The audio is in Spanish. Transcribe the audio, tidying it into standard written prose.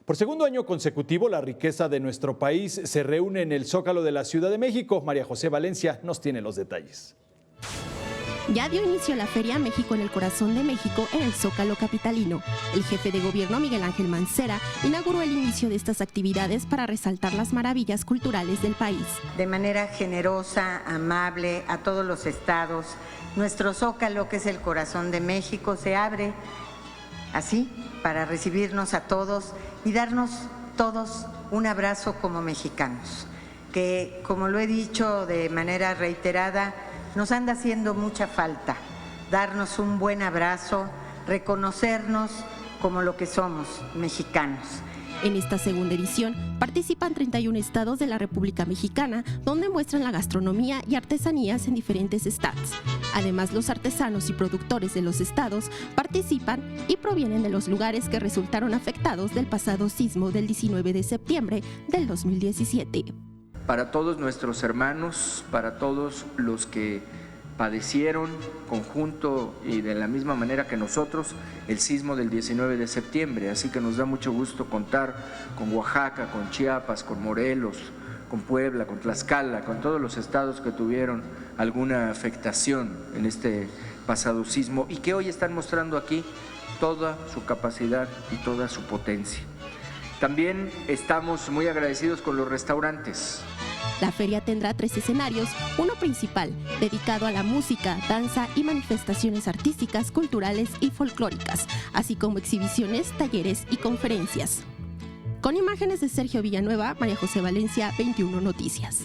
Por segundo año consecutivo, la riqueza de nuestro país se reúne en el Zócalo de la Ciudad de México. María José Valencia nos tiene los detalles. Ya dio inicio la Feria México en el Corazón de México en el Zócalo capitalino. El jefe de gobierno, Miguel Ángel Mancera, inauguró el inicio de estas actividades para resaltar las maravillas culturales del país. De manera generosa, amable, a todos los estados, nuestro Zócalo, que es el Corazón de México, se abre así para recibirnos a todos y darnos todos un abrazo como mexicanos, que, como lo he dicho de manera reiterada, nos anda haciendo mucha falta, darnos un buen abrazo, reconocernos como lo que somos, mexicanos. En esta segunda edición participan 31 estados de la República Mexicana, donde muestran la gastronomía y artesanías en diferentes stands. Además, los artesanos y productores de los estados participan y provienen de los lugares que resultaron afectados del pasado sismo del 19 de septiembre del 2017. Para todos nuestros hermanos, para todos los que padecieron conjunto y de la misma manera que nosotros el sismo del 19 de septiembre. Así que nos da mucho gusto contar con Oaxaca, con Chiapas, con Morelos, con Puebla, con Tlaxcala, con todos los estados que tuvieron alguna afectación en este pasado sismo y que hoy están mostrando aquí toda su capacidad y toda su potencia. También estamos muy agradecidos con los restaurantes. La feria tendrá 3 escenarios, uno principal, dedicado a la música, danza y manifestaciones artísticas, culturales y folclóricas, así como exhibiciones, talleres y conferencias. Con imágenes de Sergio Villanueva, María José Valencia, 21 Noticias.